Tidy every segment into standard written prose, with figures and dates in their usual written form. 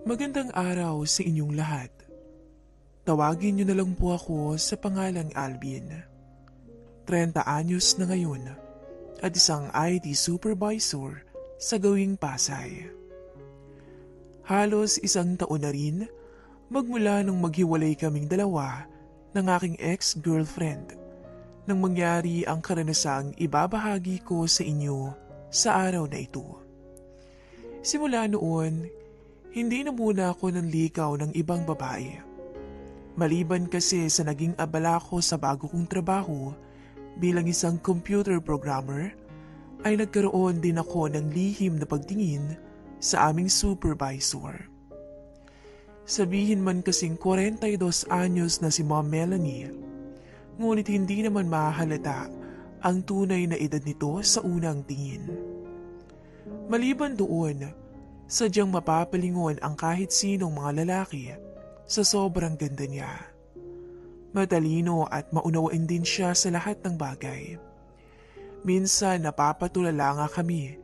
Magandang araw sa inyong lahat. Tawagin niyo na lang po ako sa pangalang Alvin. 30 anyos na ngayon at isang IT supervisor sa gawing Pasay. Halos isang taon na rin magmula nung maghiwalay kaming dalawa ng aking ex-girlfriend nang mangyari ang karanasang ibabahagi ko sa inyo sa araw na ito. Simula noon, hindi na muna ako nanlikaw ng ibang babae. Maliban kasi sa naging abala ko sa bago kong trabaho bilang isang computer programmer, ay nagkaroon din ako ng lihim na pagtingin sa aming supervisor. Sabihin man kasing 42 anyos na si Ma'am Melanie, ngunit hindi naman mahalata ang tunay na edad nito sa unang tingin. Maliban doon, sadyang mapapalingon ang kahit sinong mga lalaki sa sobrang ganda niya. Matalino at maunawain din siya sa lahat ng bagay. Minsan napapatulala nga kami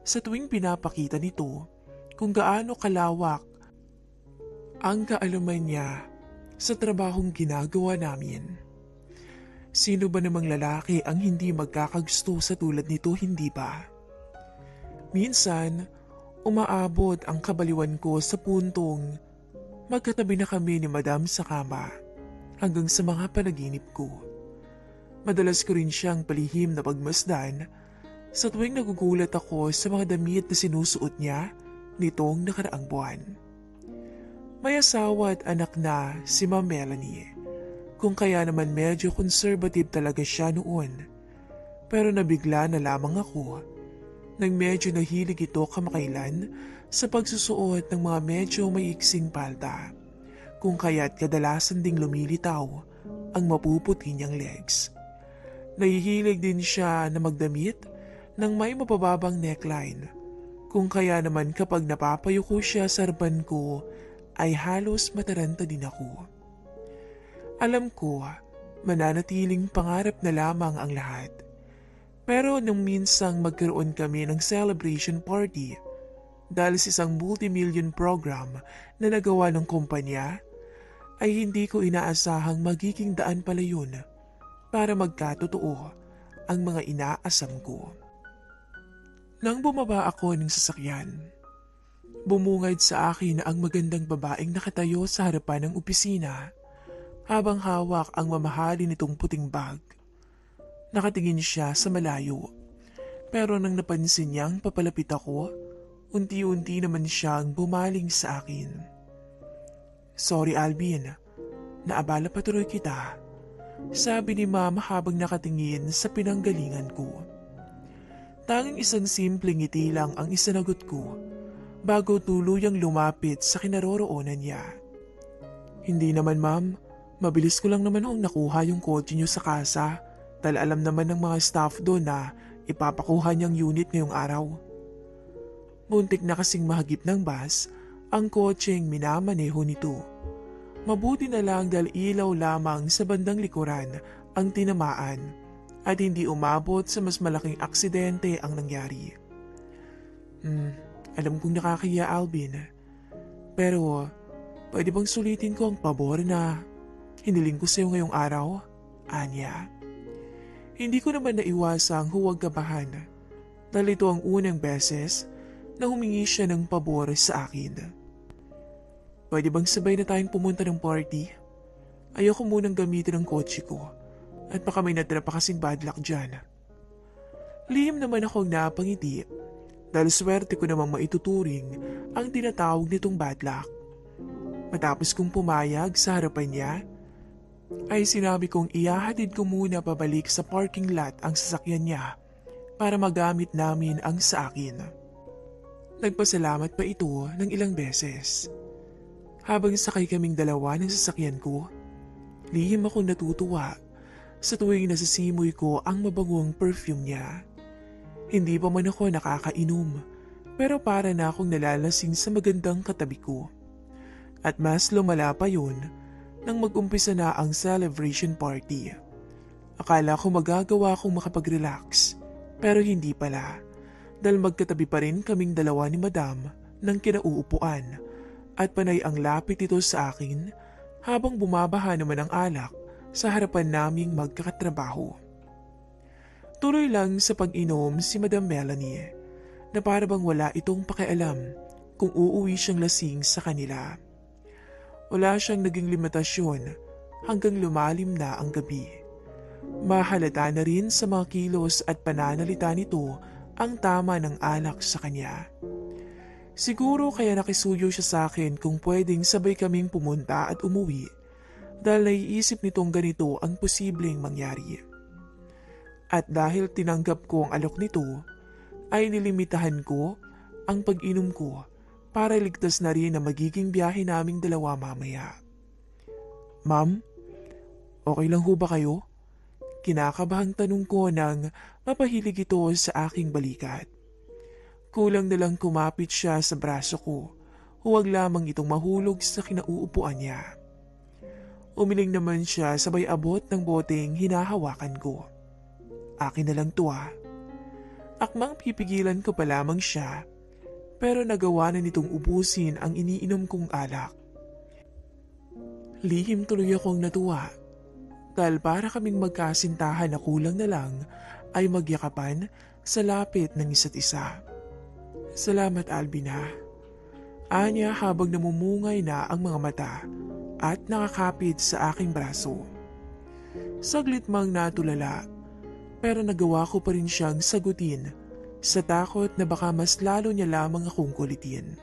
sa tuwing pinapakita nito kung gaano kalawak ang kaalaman niya sa trabahong ginagawa namin. Sino ba namang lalaki ang hindi magkakagusto sa tulad nito, hindi ba? Minsan, umaabot ang kabaliwan ko sa puntong magkatabi na kami ni Madam sa kama hanggang sa mga panaginip ko. Madalas ko rin siyang palihim na pagmasdan sa tuwing nagugulat ako sa mga damit na sinusuot niya nitong nakaraang buwan. May asawa at anak na si Ma'am Melanie, kung kaya naman medyo conservative talaga siya noon. Pero nabigla na lamang ako nang medyo nahilig ito kamakailan sa pagsusuot ng mga medyo maiiksing palda, kung kaya't kadalasan ding lumilitaw ang mapuputi niyang legs. Nahihilig din siya na magdamit ng may mapababang neckline, kung kaya naman kapag napapayuko siya sa harapan ko ay halos mataranta din ako. Alam ko, mananatiling pangarap na lamang ang lahat. Pero nung minsang magkaroon kami ng celebration party dahil sa isang multi-million program na nagawa ng kumpanya, ay hindi ko inaasahang magiging daan pala yun para magkatotoo ang mga inaasam ko. Nang bumaba ako ng sasakyan, bumungad sa akin ang magandang babaeng nakatayo sa harapan ng opisina habang hawak ang mamahalin nitong puting bag. Nakatingin siya sa malayo, pero nang napansin niyang papalapit ako, unti-unti naman siyang bumaling sa akin. "Sorry Alvin, naabala pa tuloy kita," sabi ni Mama habang nakatingin sa pinanggalingan ko. Tanging isang simpleng ngiti lang ang isinagot ko bago tuluyang lumapit sa kinaroroonan niya. "Hindi naman ma'am, mabilis ko lang naman hong nakuha yung kotse niyo sa kasa. Dahil alam naman ng mga staff doon na ipapakuha niyang unit ngayong araw." Muntik na kasing mahagip ng bus ang kotseng minamaneho nito. Mabuti na lang dahil ilaw lamang sa bandang likuran ang tinamaan at hindi umabot sa mas malaking aksidente ang nangyari. Alam kong nakakahiya Alvin, pero pwede bang sulitin ko ang pabor na hiniling ko sa iyo ngayong araw? Anya. Hindi ko naman naiwasang huwag kabahan dahil ito ang unang beses na humingi siya ng pabor sa akin. "Pwede bang sabay na tayong pumunta ng party? Ayoko munang gamitin ang kotse ko at baka may natira pa kasing bad luck dyan." Lihim naman akong napangiti dahil swerte ko namang maituturing ang tinatawag nitong bad luck. Matapos kong pumayag sa harapan niya, ay sinabi kong ihahatid ko muna pabalik sa parking lot ang sasakyan niya para magamit namin ang sa akin. Nagpasalamat pa ito ng ilang beses. Habang sakay kaming dalawa ng sasakyan ko, lihim akong natutuwa sa tuwing nasasimoy ko ang mabagong perfume niya. Hindi pa man ako nakakainom, pero para na akong nalalasing sa magandang katabi ko. At mas lumala pa yun nang mag-umpisa na ang celebration party. Akala ko magagawa akong makapag-relax, pero hindi pala, dahil magkatabi pa rin kaming dalawa ni Madam ng kinauupuan at panay ang lapit ito sa akin habang bumabaha naman ang alak sa harapan naming magkakatrabaho. Tuloy lang sa pag-inom si Madam Melanie na para bang wala itong pakialam kung uuwi siyang lasing sa kanila. Wala siyang naging limitasyon hanggang lumalim na ang gabi. Mahalata na rin sa mga kilos at pananalita nito ang tama ng alak sa kanya. Siguro kaya nakisuyo siya sa akin kung pwedeng sabay kaming pumunta at umuwi dahil naiisip nitong ganito ang posibleng mangyari. At dahil tinanggap ko ang alok nito, ay nilimitahan ko ang pag-inom ko para ligtas na rin ang magiging biyahe naming dalawa mamaya. Ma'am, okay lang ho ba kayo? Kinakabahang tanong ko nang mapahilig ito sa aking balikat. Kulang na lang kumapit siya sa braso ko, huwag lamang itong mahulog sa kinauupuan niya. Umiling naman siya sabay abot ng boteng hinahawakan ko. Akin na lang to ah. Akmang pipigilan ko pa lamang siya, pero nagawa na nitong ubusin ang iniinom kong alak. Lihim tuloy akong natuwa, dahil para kaming magkasintahan na kulang na lang ay magyakapan sa lapit ng isa't isa. Salamat Albina. Anya habang namumungay na ang mga mata at nakakapit sa aking braso. Saglit mang natulala, pero nagawa ko pa rin siyang sagutin sa takot na baka mas lalo niya lamang akong kulitin.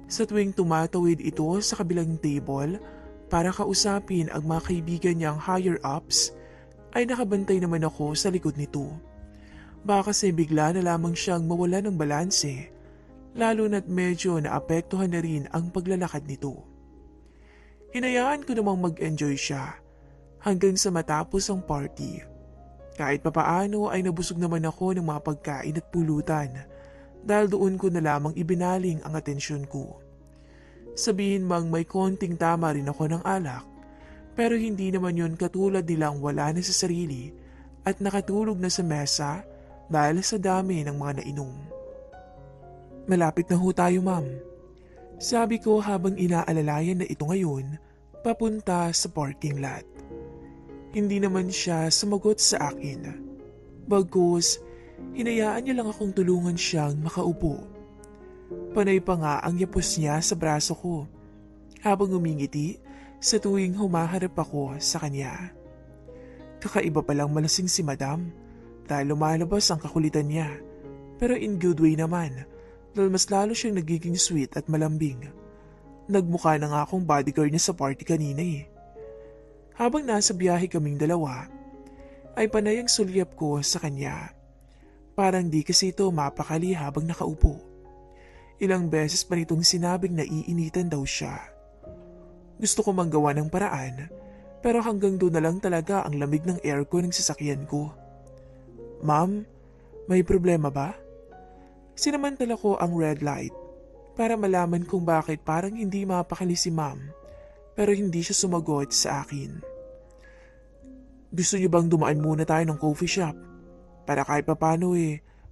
Sa tuwing tumatawid ito sa kabilang table para kausapin ang mga kaibigan niyang higher-ups, ay nakabantay naman ako sa likod nito. Baka kasi bigla na lamang siyang mawala ng balanse, lalo na't medyo naapektuhan na rin ang paglalakad nito. Hinayaan ko namang mag-enjoy siya hanggang sa matapos ang party. Kahit papaano ay nabusog naman ako ng mga pagkain at pulutan dahil doon ko na lamang ibinaling ang atensyon ko. Sabihin mang may konting tama rin ako ng alak, pero hindi naman yun katulad nilang wala na sa sarili at nakatulog na sa mesa dahil sa dami ng mga nainom. Malapit na ho tayo ma'am. Sabi ko habang inaalalayan na ito ngayon papunta sa parking lot. Hindi naman siya sumagot sa akin. Bagkus, hinayaan niya lang akong tulungan siyang makaupo. Panay pa nga ang yapos niya sa braso ko habang umingiti sa tuwing humaharap ako sa kanya. Kakaiba palang malasing si Madam dahil lumalabas ang kakulitan niya, pero in good way naman dahil mas lalo siyang nagiging sweet at malambing. Nagmukha na nga akong bodyguard niya sa party kanina eh. Habang nasa biyahe kaming dalawa, ay panay ang sulyap ko sa kanya. Parang di kasi ito mapakali habang nakaupo. Ilang beses pa nitong sinabing naiinitan daw siya. Gusto ko manggawa ng paraan, pero hanggang doon na lang talaga ang lamig ng aircon ng sasakyan ko. Ma'am, may problema ba? Sinamantala ko ang red light para malaman kung bakit parang hindi mapakali si ma'am, pero hindi siya sumagot sa akin. Gusto niyo bang dumaan muna tayo ng coffee shop para kahit papano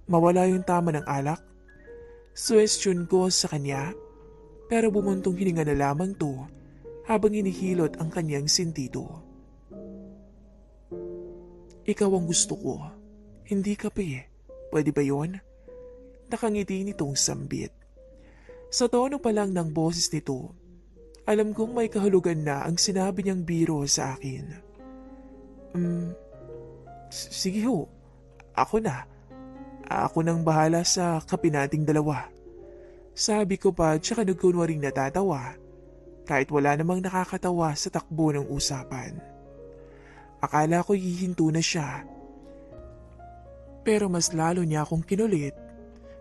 mawala yung tama ng alak? Suwestyon ko sa kanya, pero bumuntong hininga na lamang to habang hinihilot ang kanyang sentido. Ikaw ang gusto ko, hindi kape. Pwede ba yun? Nakangiti nitong sambit. Sa tono pa lang ng boses nito, alam kong may kahulugan na ang sinabi niyang biro sa akin. Sige ho, ako na. Ako nang bahala sa kape nating dalawa. Sabi ko pa tsaka nagkunwaring natatawa kahit wala namang nakakatawa sa takbo ng usapan. Akala ko hihinto na siya. Pero mas lalo niya akong kinulit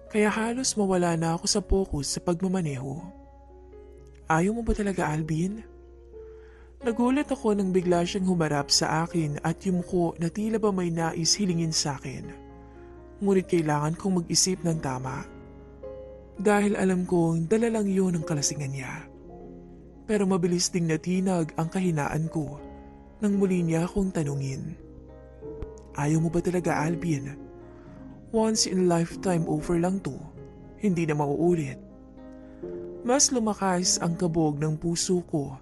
kaya halos mawala na ako sa focus sa pagmamaneho. Ayaw mo ba talaga Alvin? Nagulat ako nang bigla siyang humarap sa akin at yumuko na tila ba may nais hilingin sa akin. Ngunit kailangan kong mag-isip ng tama. Dahil alam kong dala lang yun ang kalasingan niya. Pero mabilis ding natinag ang kahinaan ko nang muli niya akong tanungin. Ayaw mo ba talaga Alvin? Once in a lifetime offer lang to. Hindi na mauulit. Mas lumakas ang kabog ng puso ko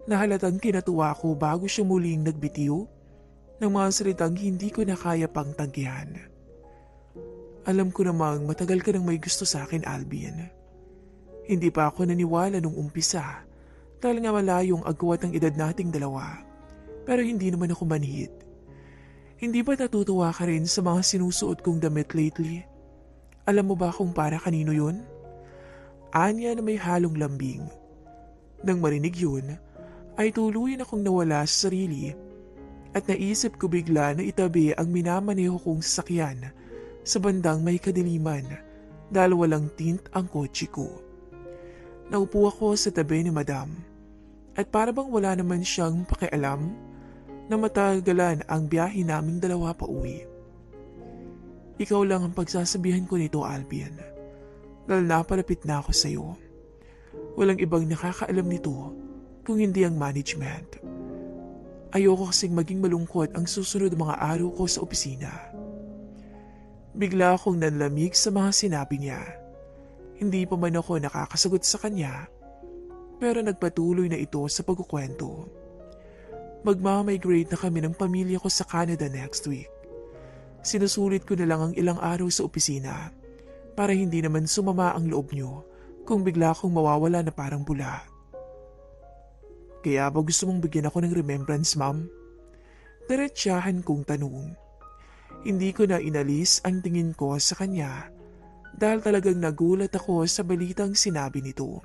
na halatang kinatuwa ko bago siya muling nagbitiw ng mga salitang hindi ko na kaya pang tanggihan. Alam ko namang matagal ka nang may gusto sa akin, Alvin. Hindi pa ako naniwala nung umpisa dahil nga malayong agwat ng edad nating dalawa. Pero hindi naman ako manhid. Hindi ba natutuwa ka rin sa mga sinusuot kong damit lately? Alam mo ba kung para kanino yun? Anya na may halong lambing. Nang marinig yun, ay tuluyan akong nawala sa sarili at naisip ko bigla na itabi ang minamaneho kong sasakyan sa bandang may kadiliman dahil walang tint ang kotse ko. Naupo ako sa tabi ni Madam at para bang wala naman siyang pakialam na matagalan ang biyahe naming dalawa pa uwi. Ikaw lang ang pagsasabihan ko nito, Alvin, dahil napalapit na ako sa iyo. Walang ibang nakakaalam nito kung hindi ang management. Ayoko kasing maging malungkot ang susunod mga araw ko sa opisina. Bigla akong nanlamig sa mga sinabi niya. Hindi pa man ako nakakasagot sa kanya, pero nagpatuloy na ito sa pagkukwento. Magmamigrate na kami ng pamilya ko sa Canada next week. Sinusulit ko na lang ang ilang araw sa opisina para hindi naman sumama ang loob niyo kung bigla akong mawawala na parang bula. Kaya ba gusto mong bigyan ako ng remembrance, ma'am? Diretsahan kong tanong. Hindi ko na inalis ang tingin ko sa kanya dahil talagang nagulat ako sa balitang sinabi nito.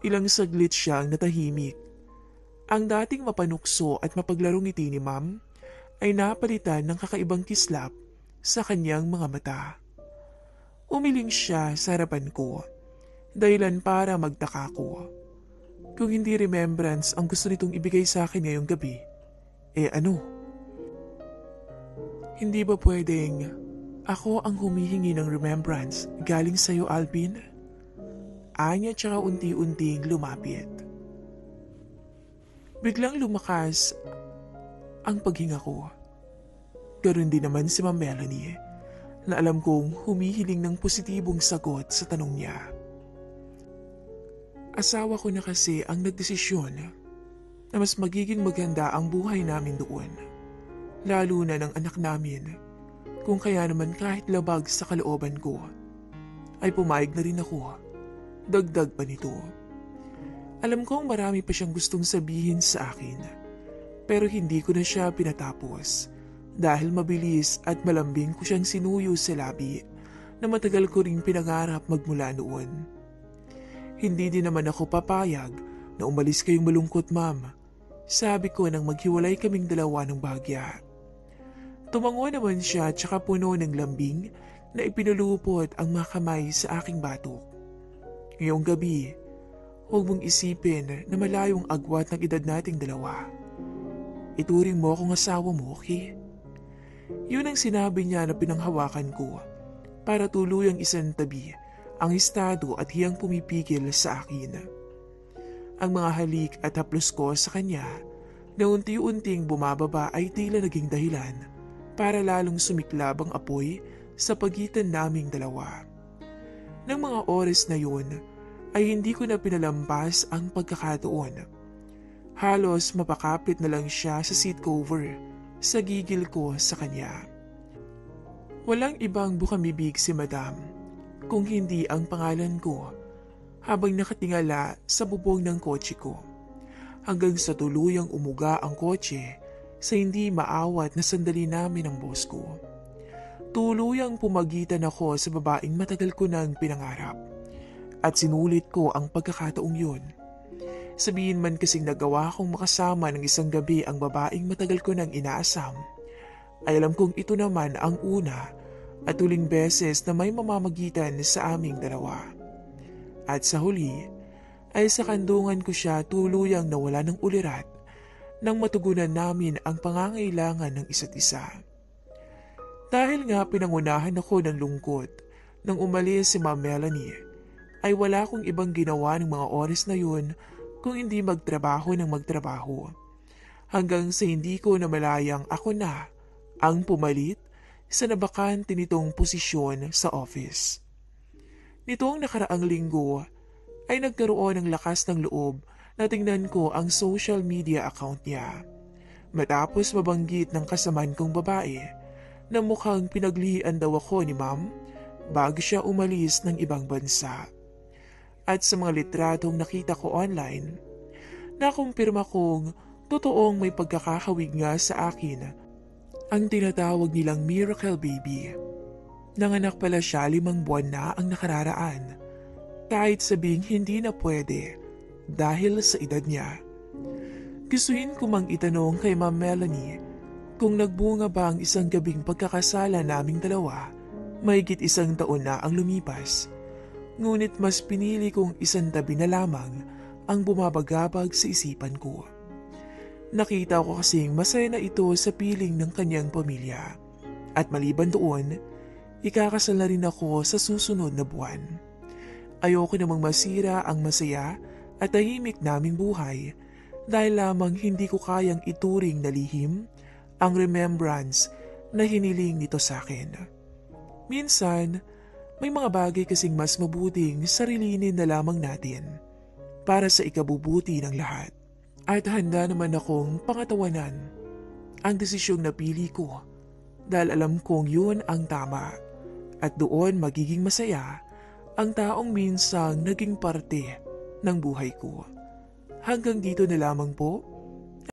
Ilang saglit siyang natahimik. Ang dating mapanukso at mapaglarong ngiti ni ma'am ay napalitan ng kakaibang kislap sa kanyang mga mata. Umiling siya sa harapan ko, dahilan para magtaka ko. Kung hindi remembrance ang gusto nitong ibigay sa akin ngayong gabi, ano? Hindi ba pwedeng ako ang humihingi ng remembrance galing sa'yo, Alvin? Anya tsaka unti-unting lumapit. Biglang lumakas ang paghinga ko. Ganoon din naman si Ma'am Melanie na alam kong humihiling ng positibong sagot sa tanong niya. Asawa ko na kasi ang nagdesisyon na mas magiging maganda ang buhay namin doon. Lalo na ng anak namin, kung kaya naman kahit labag sa kalooban ko, ay pumayag na rin ako. Dagdag pa nito. Alam kong marami pa siyang gustong sabihin sa akin, pero hindi ko na siya pinatapos dahil mabilis at malambing ko siyang sinuyo sa labi na matagal ko ring pinangarap magmula noon. Hindi din naman ako papayag na umalis kayong malungkot, ma'am. Sabi ko nang maghiwalay kaming dalawa ng bahagya. Tumango naman siya tsaka puno ng lambing na ipinulupot ang mga kamay sa aking batok. Ngayong gabi, huwag mong isipin na malayong agwat ng edad nating dalawa. Ituring mo akong asawa mo, okay? Yun ang sinabi niya na pinanghawakan ko para tuluyang isantabi ang estado at hiyang pumipigil sa akin. Ang mga halik at haplos ko sa kanya na unti-unting bumababa ay tila naging dahilan para lalong sumiklab ang apoy sa pagitan naming dalawa. Nang mga oras na yun ay hindi ko na pinalampas ang pagkakataon. Halos mapakapit na lang siya sa seat cover sa gigil ko sa kanya. Walang ibang bukambibig si Madam kung hindi ang pangalan ko habang nakatingala sa bubong ng kotse ko hanggang sa tuluyang umuga ang kotse sa hindi maawat na sandali namin ng boss ko. Tuluyang pumagitan ako sa babaeng matagal ko nang pinangarap at sinulit ko ang pagkakataong yun. Sabihin man kasing nagawa kong makasama ng isang gabi ang babaeng matagal ko nang inaasam, ay alam kong ito naman ang una at huling beses na may mamamagitan sa aming dalawa. At sa huli, ay sa kandungan ko siya tuluyang nawala ng ulirat nang matugunan namin ang pangangailangan ng isa't isa. Dahil nga pinangunahan ako ng lungkot nang umalis si Ma'am Melanie, ay wala akong ibang ginawa ng mga oras na yun kung hindi magtrabaho ng magtrabaho. Hanggang sa hindi ko namalayang ako na ang pumalit sa nabakante nitong posisyon sa office. Nitong nakaraang linggo ay nagkaroon ng lakas ng loob na tingnan ko ang social media account niya. Matapos mabanggit ng kasamaan kong babae na mukhang pinaglihian daw ako ni ma'am bago siya umalis ng ibang bansa. At sa mga litratong nakita ko online, nakumpirma kong totoong may pagkakahawig nga sa akin ang tinatawag nilang miracle baby. Nanganak pala siya 5 buwan na ang nakararaan, kahit sabing hindi na pwede dahil sa edad niya. Gustuhin ko mang itanong kay Ma'am Melanie kung nagbunga ba ang isang gabing pagkakasala naming dalawa. Mahigit 1 taon na ang lumipas, ngunit mas pinili kong isantabi na lamang ang bumabagabag sa isipan ko. Nakita ko kasing masaya na ito sa piling ng kanyang pamilya, at maliban doon, ikakasal na rin ako sa susunod na buwan. Ayoko namang masira ang masaya at tahimik naming buhay dahil lamang hindi ko kayang ituring na lihim ang remembrance na hiniling nito sa akin. Minsan, may mga bagay kasing mas mabuting sarilinin na lamang natin para sa ikabubuti ng lahat. At handa naman akong pangatawanan ang desisyong napili ko dahil alam kong yun ang tama at doon magiging masaya ang taong minsang naging parte ng buhay ko. Hanggang dito na lamang po